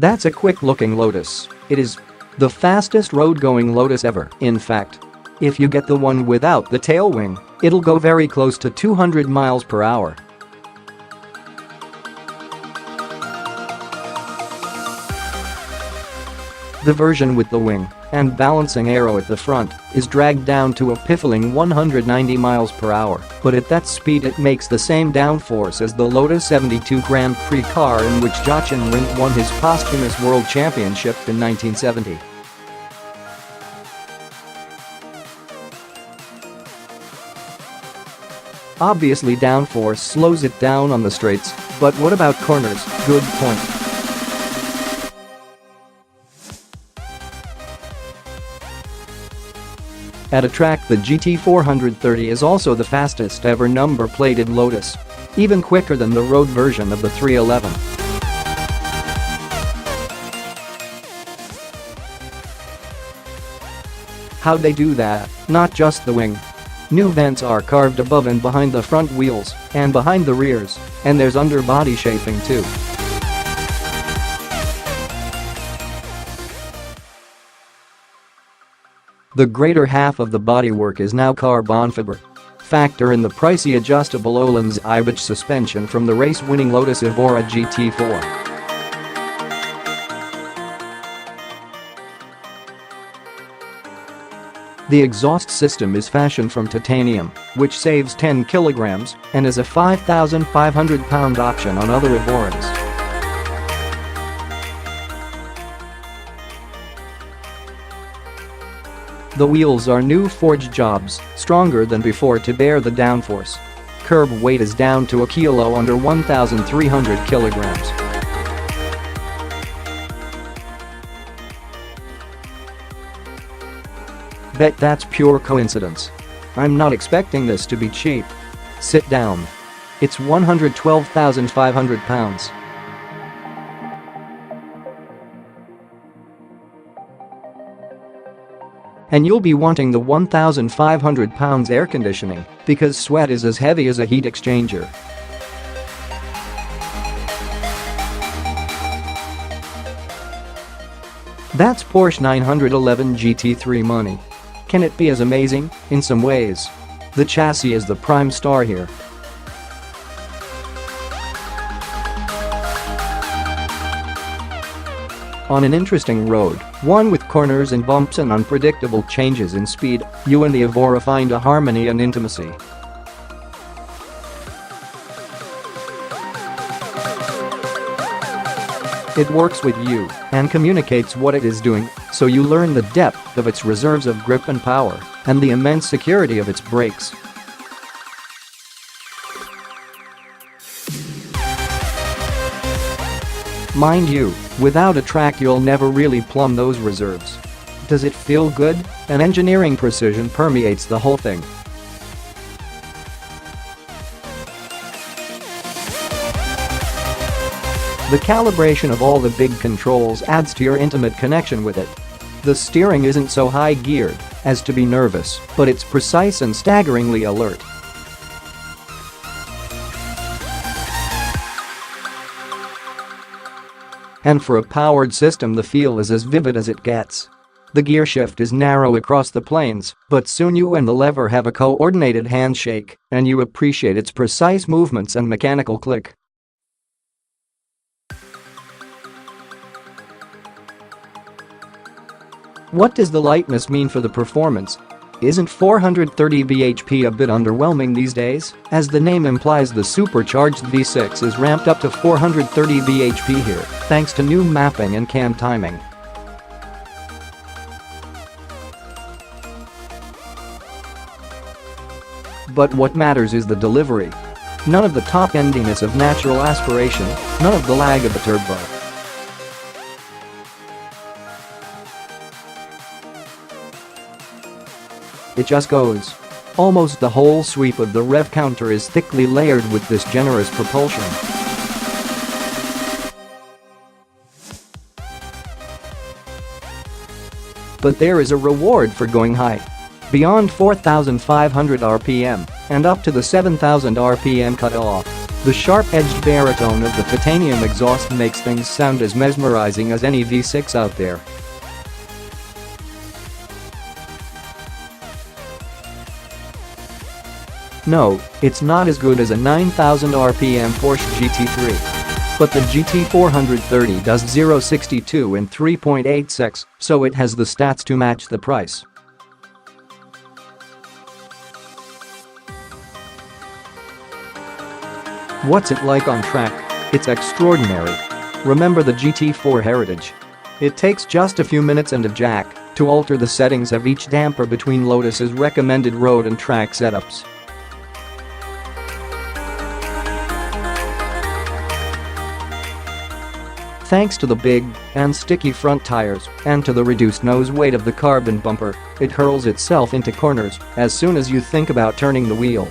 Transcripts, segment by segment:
That's a quick-looking Lotus. It is the fastest road-going Lotus ever, in fact. If you get the one without the tail wing, it'll go very close to 200 miles per hour. The version with the wing and balancing arrow at the front is dragged down to a piffling 190 miles per hour, but at that speed it makes the same downforce as the Lotus 72 Grand Prix car in which Jochen Rindt won his posthumous world championship in 1970. Obviously downforce slows it down on the straights, but what about corners? Good point. At a track, the GT430 is also the fastest ever number-plated Lotus, even quicker than the road version of the 311. How'd they do that? Not just the wing. New vents are carved above and behind the front wheels and behind the rears, and there's underbody shaping too. The greater half of the bodywork is now carbon fiber. Factor in the pricey adjustable Öhlins Ibach suspension from the race-winning Lotus Evora GT4. The exhaust system is fashioned from titanium, which saves 10 kilograms and is a 5,500-pound option on other Evoras. The wheels are new forged jobs, stronger than before to bear the downforce. Curb weight is down to a kilo under 1,300 kilograms. Bet that's pure coincidence. I'm not expecting this to be cheap. Sit down. It's 112,500 pounds. And you'll be wanting the 1,500 pounds air conditioning because sweat is as heavy as a heat exchanger. That's Porsche 911 GT3 money. Can it be as amazing? In some ways. The chassis is the prime star here. On an interesting road, one with corners and bumps and unpredictable changes in speed, you and the Evora find a harmony and intimacy. It works with you and communicates what it is doing, so you learn the depth of its reserves of grip and power and the immense security of its brakes. Mind you, without a track you'll never really plumb those reserves. Does it feel good? An engineering precision permeates the whole thing. The calibration of all the big controls adds to your intimate connection with it. The steering isn't so high-geared as to be nervous, but it's precise and staggeringly alert. And for a powered system, the feel is as vivid as it gets. The gear shift is narrow across the planes, but soon you and the lever have a coordinated handshake, and you appreciate its precise movements and mechanical click. What does the lightness mean for the performance? Isn't 430 bhp a bit underwhelming these days? As the name implies, the supercharged V6 is ramped up to 430 bhp here, thanks to new mapping and cam timing. But what matters is the delivery. None of the top-endiness of natural aspiration, none of the lag of the turbo. It just goes. Almost the whole sweep of the rev counter is thickly layered with this generous propulsion. But there is a reward for going high. Beyond 4,500 RPM and up to the 7,000 RPM cutoff. The sharp-edged baritone of the titanium exhaust makes things sound as mesmerizing as any V6 out there. No, it's not as good as a 9,000 RPM Porsche GT3. But the GT430 does 0-62 in 3.86, so it has the stats to match the price. What's it like on track? It's extraordinary. Remember the GT4 heritage? It takes just a few minutes and a jack to alter the settings of each damper between Lotus's recommended road and track setups. Thanks to the big and sticky front tires and to the reduced nose weight of the carbon bumper, it hurls itself into corners as soon as you think about turning the wheel.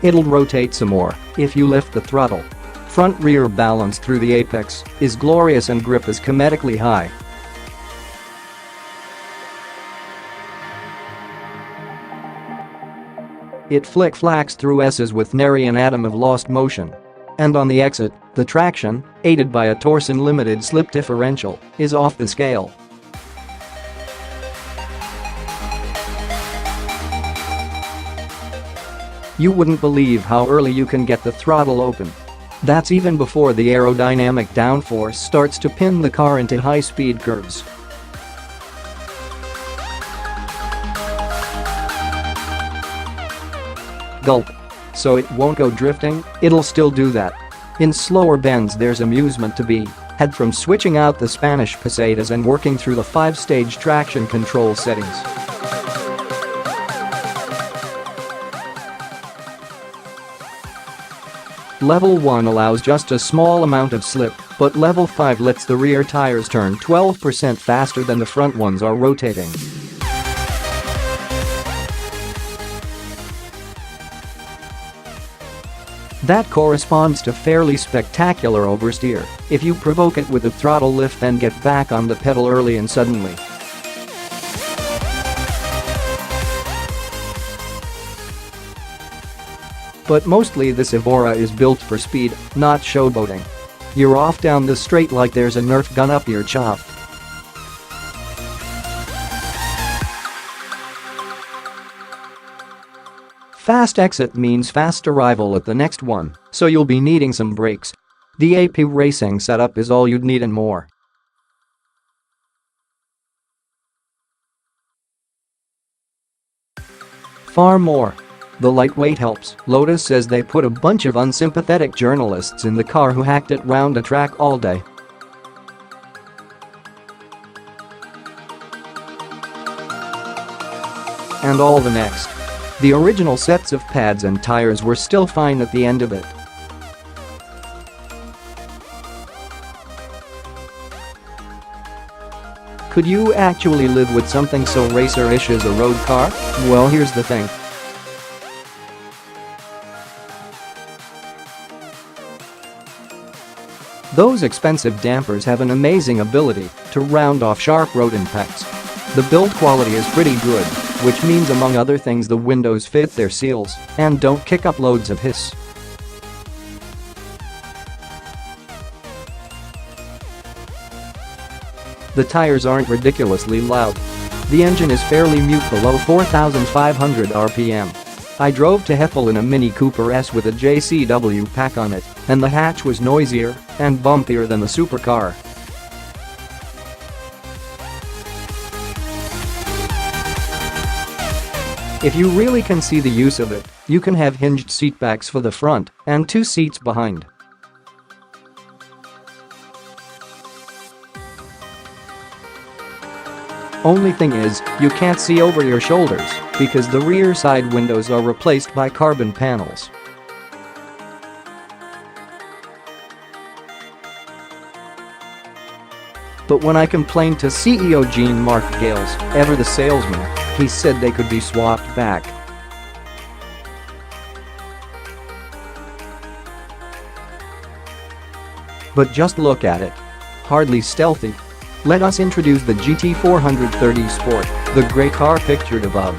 It'll rotate some more if you lift the throttle. Front-rear balance through the apex is glorious and grip is comedically high. It flick-flacks through S's with nary an atom of lost motion. And on the exit, the traction, aided by a Torsen-limited slip differential, is off the scale. You wouldn't believe how early you can get the throttle open. That's even before the aerodynamic downforce starts to pin the car into high-speed curves. Gulp. So it won't go drifting? It'll still do that. In slower bends there's amusement to be had from switching out the Spanish pesetas and working through the 5-stage traction control settings. Level 1 allows just a small amount of slip, but Level 5 lets the rear tires turn 12% faster than the front ones are rotating. That corresponds to fairly spectacular oversteer if you provoke it with a throttle lift and get back on the pedal early and suddenly. But mostly this Evora is built for speed, not showboating. You're off down the straight like there's a Nerf gun up your chop. Fast exit means fast arrival at the next one, so you'll be needing some brakes. The AP racing setup is all you'd need and more. Far more. The lightweight helps. Lotus says they put a bunch of unsympathetic journalists in the car who hacked it round a track all day. And all the next. The original sets of pads and tires were still fine at the end of it. Could you actually live with something so racer-ish as a road car? Well, here's the thing. Those expensive dampers have an amazing ability to round off sharp road impacts. The build quality is pretty good, which means among other things the windows fit their seals and don't kick up loads of hiss. The tires aren't ridiculously loud. The engine is fairly mute below 4,500 RPM. I drove to Heffel in a Mini Cooper S with a JCW pack on it, and the hatch was noisier and bumpier than the supercar. If you really can see the use of it, you can have hinged seatbacks for the front and 2 seats behind. Only thing is, you can't see over your shoulders because the rear side windows are replaced by carbon panels. But when I complained to CEO Jean-Marc Gales, ever the salesman, he said they could be swapped back. But just look at it. Hardly stealthy. Let us introduce the GT430 Sport, the grey car pictured above.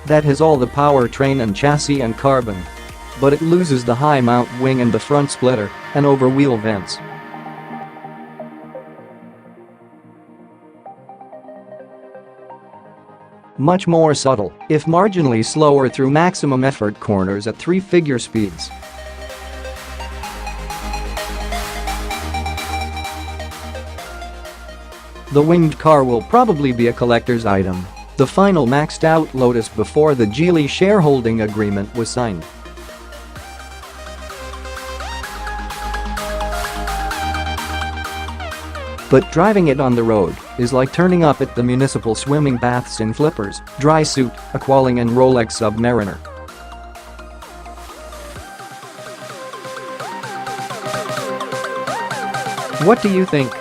That has all the powertrain and chassis and carbon. But it loses the high mount wing and the front splitter and over-wheel vents. Much more subtle, if marginally slower through maximum effort corners at 3-figure speeds. The winged car will probably be a collector's item, the final maxed-out Lotus before the Geely shareholding agreement was signed. But driving it on the road is like turning up at the municipal swimming baths in Flippers, Dry Suit, Aqualing and Rolex Submariner. What do you think?